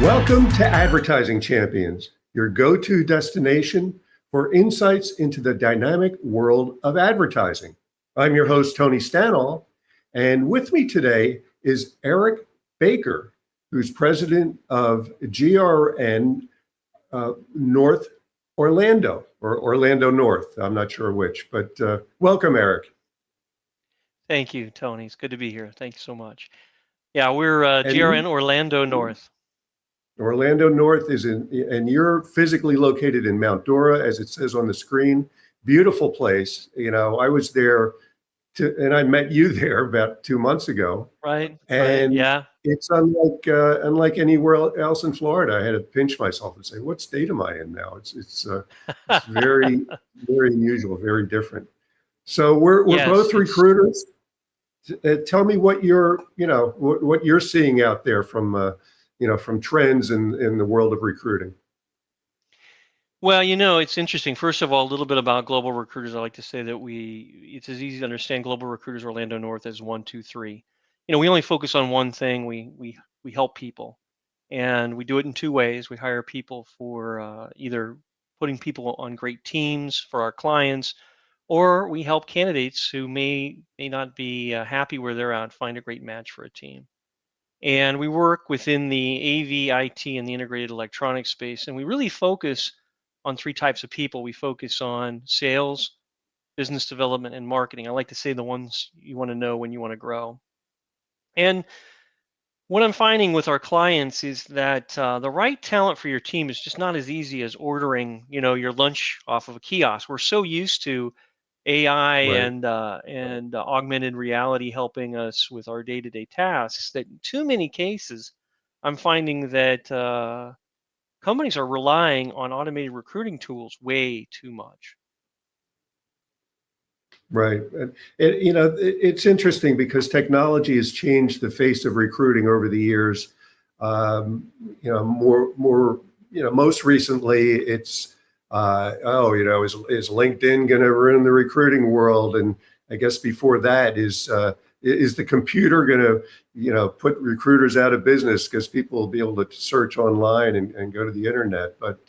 Welcome to Advertising Champions, your go-to destination for insights into the dynamic world of advertising. I'm your host, Tony Stanall, and with me today is Eric Baker, who's president of GRN North Orlando, or Orlando North. I'm not sure which, but welcome, Eric. Thank you, Tony. It's good to be here. Thank you so much. Yeah, we're And GRN Orlando North. Orlando North is and you're physically located in Mount Dora, as it says on the screen. Beautiful place. You know, I was there and I met you there about 2 months ago. Right, right. And Yeah. it's unlike anywhere else in Florida. I had to pinch myself and say, "What state am I in now?" It's very very unusual, very different. So we're Yes, both it's recruiters. Tell me what what you're seeing out there from trends in the world of recruiting. well, it's interesting. First of all, a little bit about Global Recruiters. I like to say that it's as easy to understand Global Recruiters Orlando North as one, two, three. We only focus on one thing. We help people, and we do it in two ways. We hire people for either putting people on great teams for our clients, or we help candidates who may not be happy where they're at find a great match for a team. And we work within the AV, IT, and the integrated electronics space, and we really focus on three types of people. We focus on sales, business development, and marketing. I like to say the ones you want to know when you want to grow. And what I'm finding with our clients is that the right talent for your team is just not as easy as ordering, your lunch off of a kiosk. We're so used to AI Right. and augmented reality helping us with our day-to-day tasks that in too many cases, I'm finding that companies are relying on automated recruiting tools way too much. Right. It's interesting because technology has changed the face of recruiting over the years. Most recently, it's, is LinkedIn going to ruin the recruiting world? And I guess before that is the computer going to, put recruiters out of business because people will be able to search online and go to the internet. But,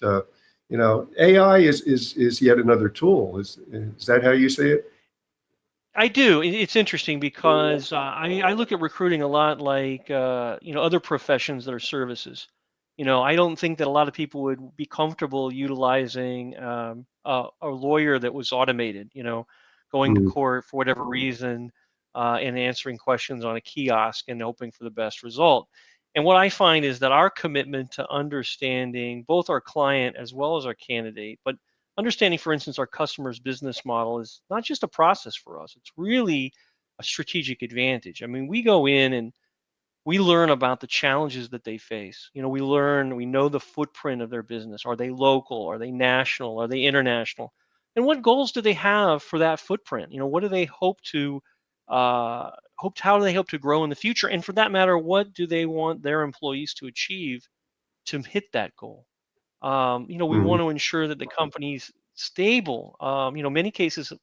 AI is yet another tool. Is that how you see it? I do. It's interesting because I look at recruiting a lot like other professions that are services. I don't think that a lot of people would be comfortable utilizing a lawyer that was automated. Going to Mm, court for whatever reason and answering questions on a kiosk and hoping for the best result. And what I find is that our commitment to understanding both our client as well as our candidate, but understanding, for instance, our customer's business model is not just a process for us, it's really a strategic advantage. I mean, we go in and we learn about the challenges that they face. We know the footprint of their business. Are they local? Are they national? Are they international? And what goals do they have for that footprint? What do they how do they hope to grow in the future? And for that matter, what do they want their employees to achieve to hit that goal? We mm, want to ensure that the company's stable. Many cases,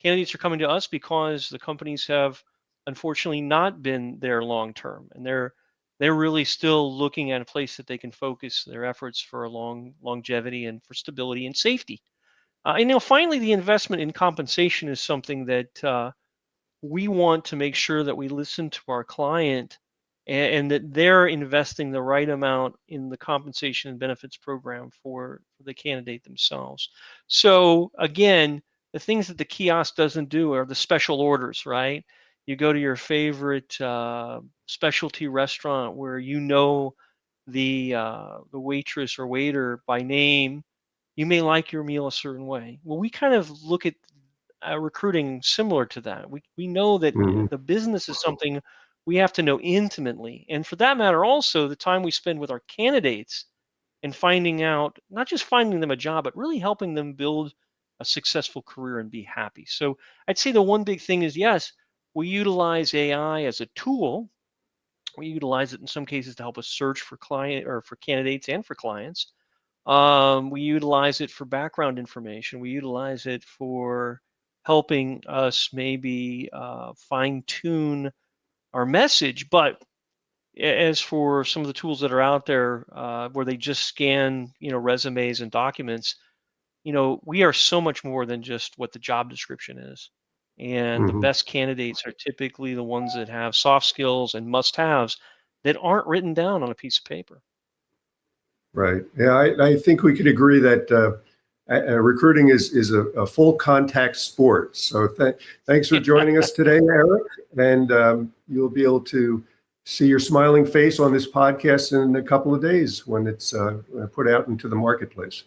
candidates are coming to us because the companies have unfortunately not been there long term, and they're really still looking at a place that they can focus their efforts for a longevity and for stability and safety. And finally, the investment in compensation is something that we want to make sure that we listen to our client and that they're investing the right amount in the compensation and benefits program for the candidate themselves. So again, the things that the kiosk doesn't do are the special orders, right? You go to your favorite specialty restaurant where the waitress or waiter by name. You may like your meal a certain way. Well, we kind of look at recruiting similar to that. We know that mhm. the business is something we have to know intimately, and for that matter, also the time we spend with our candidates and finding out, not just finding them a job, but really helping them build a successful career and be happy. So I'd say the one big thing is yes, we utilize AI as a tool. We utilize it in some cases to help us search for client or for candidates and for clients. We utilize it for background information. We utilize it for helping us maybe fine tune our message. But As for some of the tools that are out there, where they just scan, resumes and documents, we are so much more than just what the job description is. And the Mhm. best candidates are typically the ones that have soft skills and must-haves that aren't written down on a piece of paper. Right. Yeah, I think we could agree that recruiting is a full contact sport. So thanks for joining us today, Eric. And you'll be able to see your smiling face on this podcast in a couple of days when it's put out into the marketplace.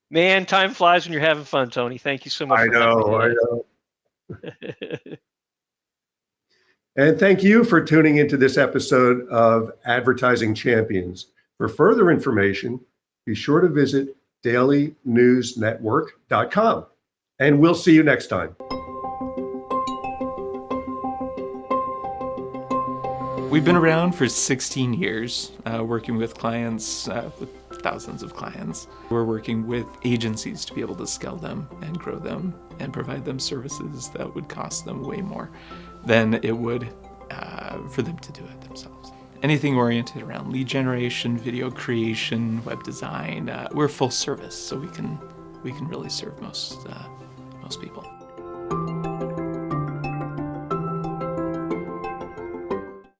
Man, time flies when you're having fun, Tony. Thank you so much I for having me know, I today. know. And thank you for tuning into this episode of Advertising Champions. For further information, be sure to visit dailynewsnetwork.com. And we'll see you next time. We've been around for 16 years, working with clients, with thousands of clients. We're working with agencies to be able to scale them and grow them and provide them services that would cost them way more than it would for them to do it themselves. Anything oriented around lead generation, video creation, web design, we're full service, so we can really serve most people.